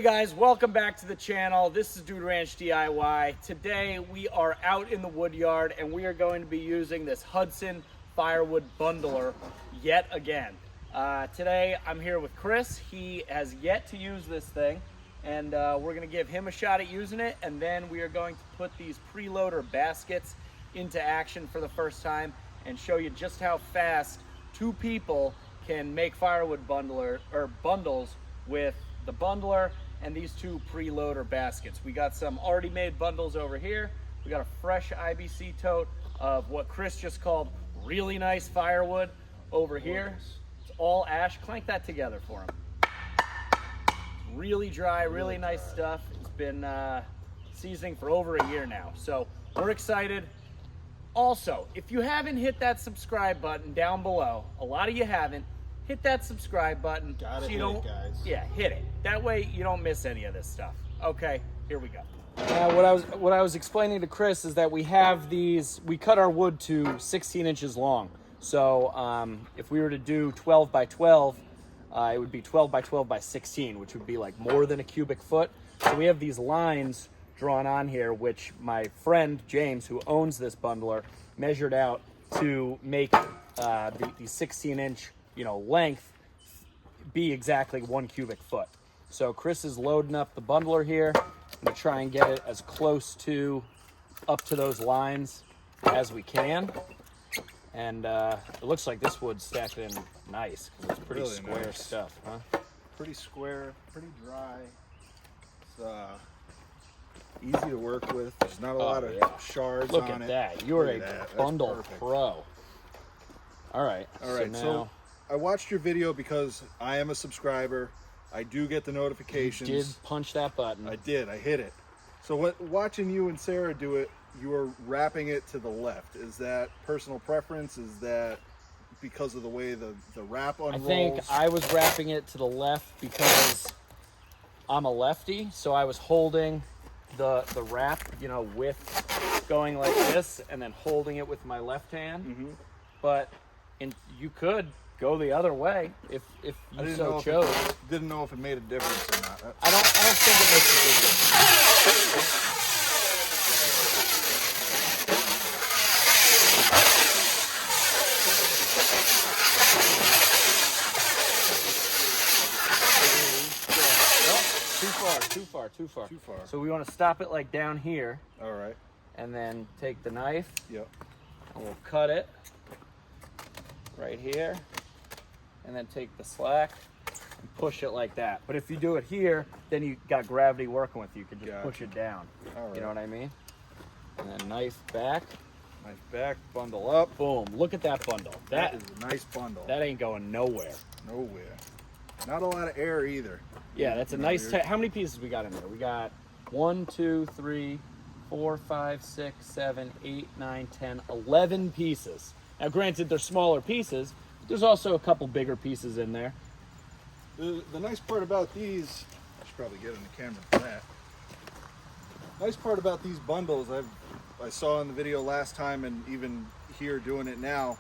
guys, welcome back to the channel. This is Dude Ranch DIY. Today we are out in the wood yard and we are going to be using this Hudson Firewood bundler yet again. Today I'm here with Chris. He has yet to use this thing and we're going to give him a shot at using it, and then we are going to put these preloader baskets into action for the first time and show you just how fast two people can make firewood bundles with the bundler and these two preloader baskets. We got some already made bundles over here. We got a fresh IBC tote of what Chris just called really nice firewood over here. It's all ash. Clank that together for him. Really dry, really nice stuff. It's been seasoning for over a year now, so we're excited. Also, if you haven't hit that subscribe button down below, a lot of you haven't, hit that subscribe button. Gotta so you hit don't, it, guys. Yeah, hit it. That way you don't miss any of this stuff. Okay, here we go. What I was explaining to Chris is that we have these, we cut our wood to 16 inches long. So if we were to do 12 by 12, it would be 12 by 12 by 16, which would be like more than a cubic foot. So we have these lines drawn on here, which my friend James, who owns this bundler, measured out to make the 16-inch length be exactly 1 cubic foot. So Chris is loading up the bundler here. I'm gonna try and get it as close to up to those lines as we can. And it looks like this wood's stacked in nice, because it's pretty really square nice stuff, huh? Pretty square, pretty dry. It's easy to work with. There's not a lot of shards Look on at it. that. You're a bundle pro. All right. So I watched your video because I am a subscriber. I do get the notifications. You did punch that button. I did. I hit it. So watching you and Sarah do it, you were wrapping it to the left. Is that personal preference? Is that because of the way the wrap unrolls? I think I was wrapping it to the left because I'm a lefty, so I was holding the wrap, with going like this and then holding it with my left hand. Mm-hmm. But you could go the other way if you so chose. Didn't know if it made a difference or not. I don't think it makes a big difference. Too far. So we want to stop it like down here. All right. And then take the knife. Yep. And we'll cut it right here. And then take the slack and push it like that. But if you do it here, then you got gravity working with you. You can just push it down. All right. You know what I mean? And then knife back. Knife back, bundle up. Boom. Look at that bundle. That is a nice bundle. That ain't going nowhere. Nowhere. Not a lot of air either. Yeah, that's a nice. How many pieces we got in there? We got 1, 2, 3, 4, 5, 6, 7, 8, 9, 10, 11 pieces. Now, granted, they're smaller pieces. But there's also a couple bigger pieces in there. The nice part about these, I should probably get in the camera for that. Nice part about these bundles, I saw in the video last time and even here doing it now.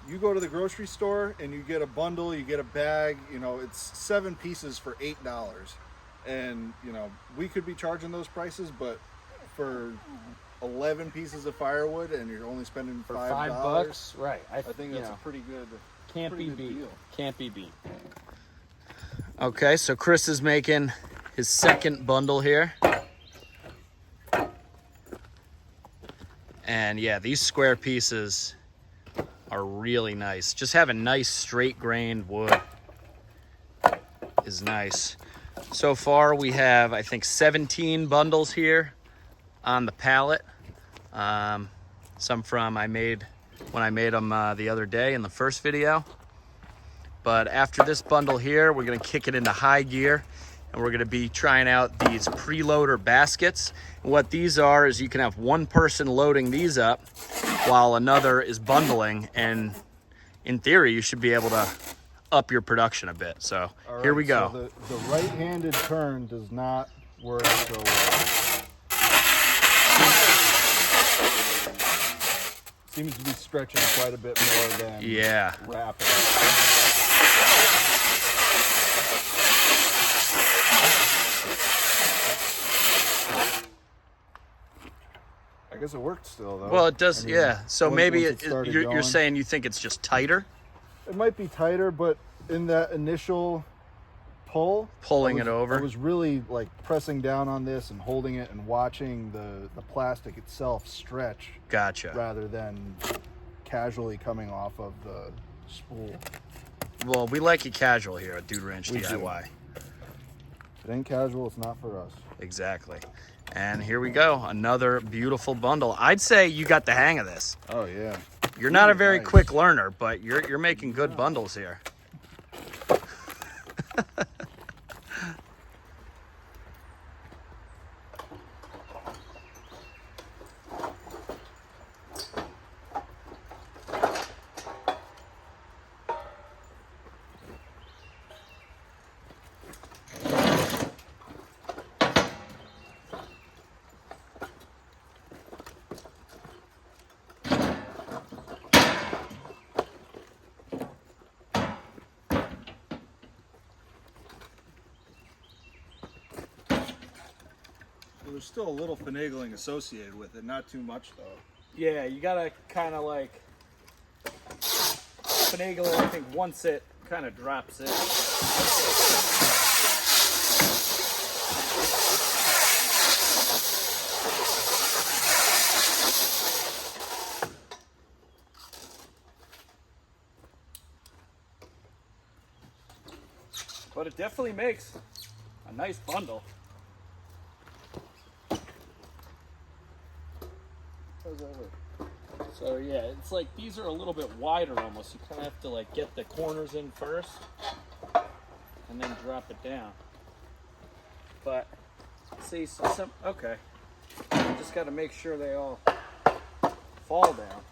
You go to the grocery store and you get a bundle, you get a bag, it's 7 pieces for $8. And, we could be charging those prices, but for 11 pieces of firewood and you're only spending $5, right. I think that's a pretty good deal. Can't be beat. Okay, so Chris is making his second bundle here. And yeah, these square pieces are really nice. Just having nice straight grained wood is nice. So far we have, I think, 17 bundles here on the pallet. Some from when I made them the other day in the first video. But after this bundle here, we're gonna kick it into high gear and we're gonna be trying out these preloader baskets. And what these are is you can have one person loading these up while another is bundling, and in theory you should be able to up your production a bit. So here we go. So the right-handed turn does not work so well. Seems to be stretching quite a bit more than wrapping. guess it worked still though. Well, it does, I mean, yeah. So maybe once it started you're going. saying you think it's just tighter? It might be tighter, but in that initial pulling it over. I was really like pressing down on this and holding it and watching the plastic itself stretch. Gotcha. Rather than casually coming off of the spool. Well, we like it casual here at Dude Ranch We DIY. do. If it ain't casual, it's not for us. Exactly. And here we go, another beautiful bundle. I'd say you got the hang of this. Oh yeah. You're not a very nice. quick learner, but you're making good bundles here. There's still a little finagling associated with it, not too much though. Yeah, you gotta kind of like finagle it, I think, once it kind of drops in. But it definitely makes a nice bundle. So yeah, it's like these are a little bit wider almost. You kind of have to like get the corners in first and then drop it down. But see, some okay. Just got to make sure they all fall down.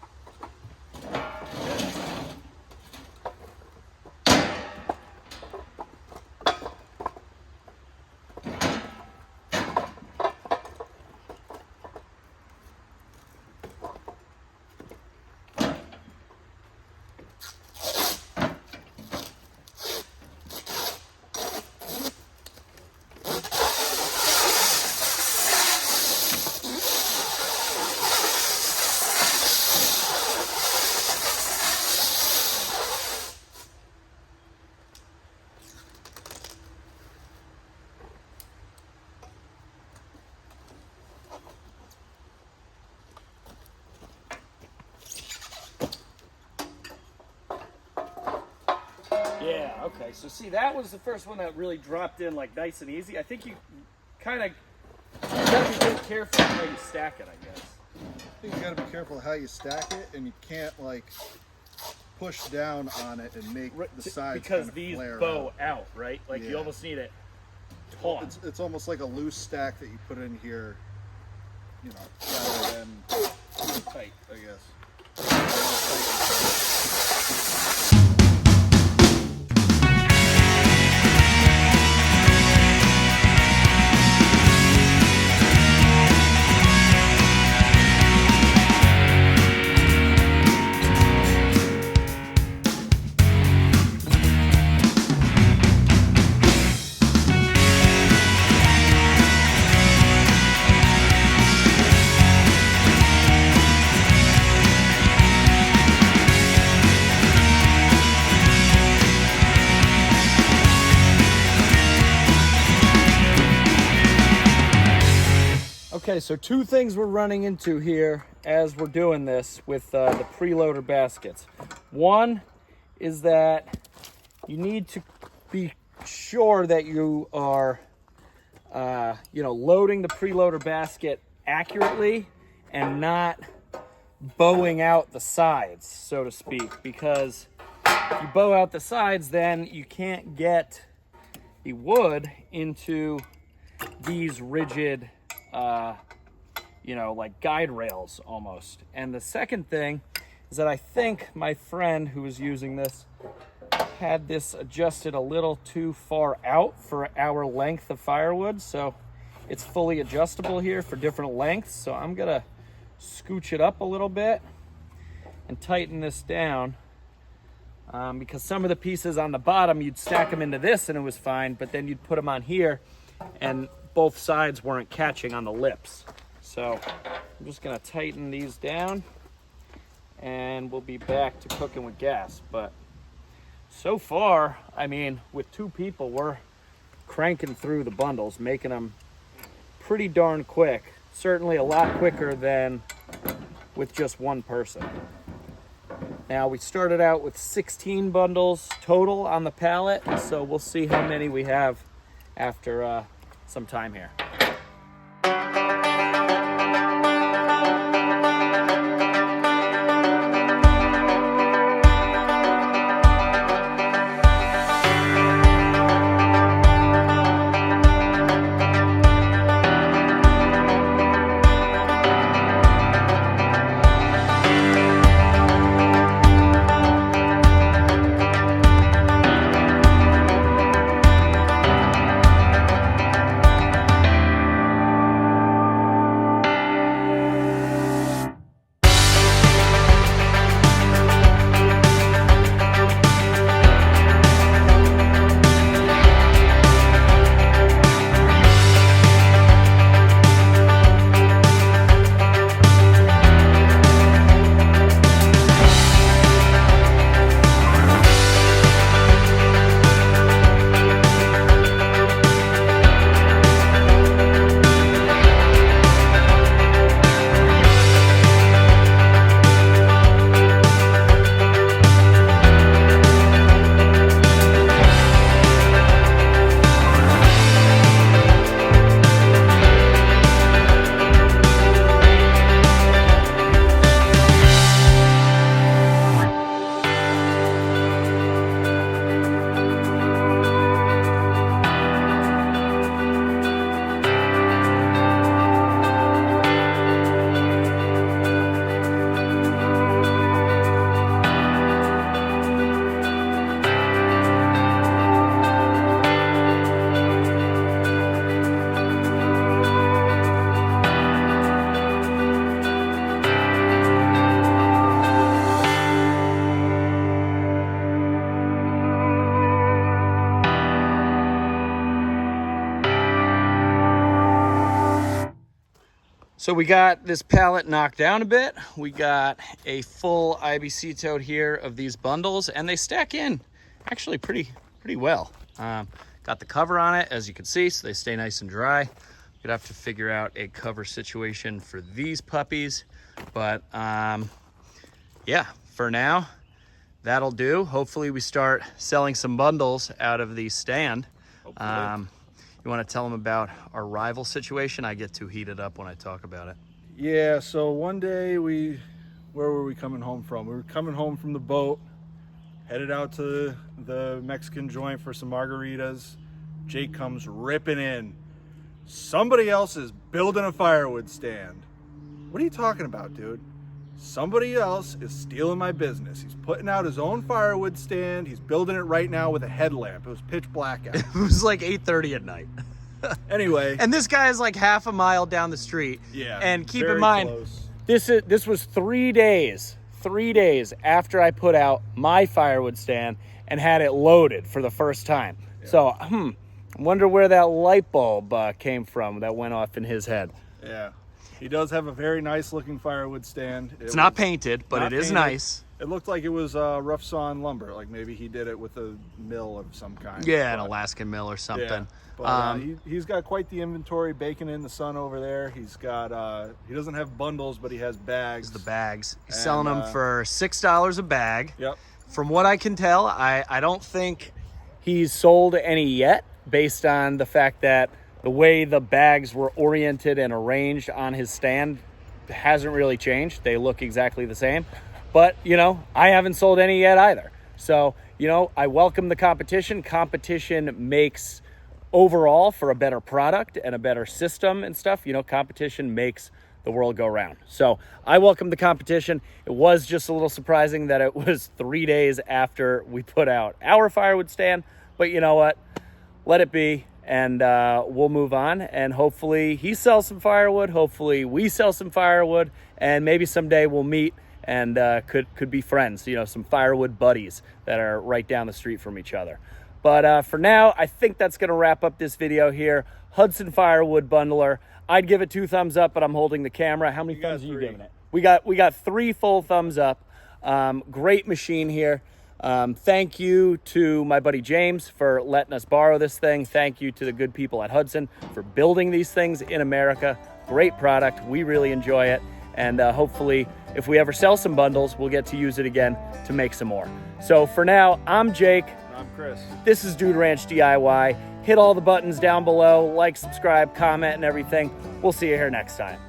Yeah, okay. So see, that was the first one that really dropped in like nice and easy. I think you kind of gotta be really careful how you stack it, I guess. I think you gotta be careful how you stack it, and you can't like push down on it and make the sides because kind of these flare bow out, right? Like you almost need it taut. It's almost like a loose stack that you put in here, you know, rather than tight, I guess. Okay, so two things we're running into here as we're doing this with the preloader baskets. One is that you need to be sure that you are, loading the preloader basket accurately and not bowing out the sides, so to speak, because if you bow out the sides, then you can't get the wood into these rigid like guide rails almost. And the second thing is that I think my friend who was using this had this adjusted a little too far out for our length of firewood, so it's fully adjustable here for different lengths. So I'm gonna scooch it up a little bit and tighten this down, because some of the pieces on the bottom, you'd stack them into this and it was fine, but then you'd put them on here and both sides weren't catching on the lips. So I'm just gonna tighten these down and we'll be back to cooking with gas. But so far, I mean, with 2 people, we're cranking through the bundles, making them pretty darn quick. Certainly a lot quicker than with just 1 person. Now, we started out with 16 bundles total on the pallet, so we'll see how many we have after some time here. So we got this pallet knocked down a bit. We got a full IBC tote here of these bundles, and they stack in actually pretty well. Got the cover on it, as you can see, so they stay nice and dry. We'd have to figure out a cover situation for these puppies, but yeah, for now, that'll do. Hopefully we start selling some bundles out of the stand. You want to tell them about our rival situation? I get too heated up when I talk about it. Yeah, so one day where were we coming home from? We were coming home from the boat, headed out to the Mexican joint for some margaritas. Jake comes ripping in. Somebody else is building a firewood stand. What are you talking about, dude? Somebody else is stealing my business. He's putting out his own firewood stand. He's building it right now with a headlamp. It was pitch black out. It was like 8:30 at night. Anyway. And this guy is like half a mile down the street. Yeah. And keep in mind, close. this was 3 days after I put out my firewood stand and had it loaded for the first time. Yeah. So, I wonder where that light bulb came from that went off in his head. Yeah. He does have a very nice looking firewood stand. It's not painted, but it is nice. It looked like it was rough sawn lumber, like maybe he did it with a mill of some kind. Yeah, an Alaskan mill or something. Yeah. But he's got quite the inventory baking in the sun over there. He's got, he doesn't have bundles, but he has bags. The bags. He's selling them for $6 a bag. Yep. From what I can tell, I don't think he's sold any yet, based on the fact that the way the bags were oriented and arranged on his stand hasn't really changed. They look exactly the same. But, I haven't sold any yet either. So, I welcome the competition. Competition makes overall for a better product and a better system and stuff. Competition makes the world go round. So I welcome the competition. It was just a little surprising that it was 3 days after we put out our firewood stand. But you know what? Let it be. And we'll move on, and hopefully he sells some firewood. Hopefully we sell some firewood, and maybe someday we'll meet and could be friends. Some firewood buddies that are right down the street from each other. But for now, I think that's going to wrap up this video here. Hudson Firewood bundler. I'd give it 2 thumbs up, but I'm holding the camera. How many thumbs are you giving it? We got 3 full thumbs up. Great machine here. Thank you to my buddy James for letting us borrow this thing. Thank you to the good people at Hudson for building these things in America. Great product. We really enjoy it. And hopefully, if we ever sell some bundles, we'll get to use it again to make some more. So for now, I'm Jake. I'm Chris. This is Dude Ranch DIY. Hit all the buttons down below, like, subscribe, comment, and everything. We'll see you here next time.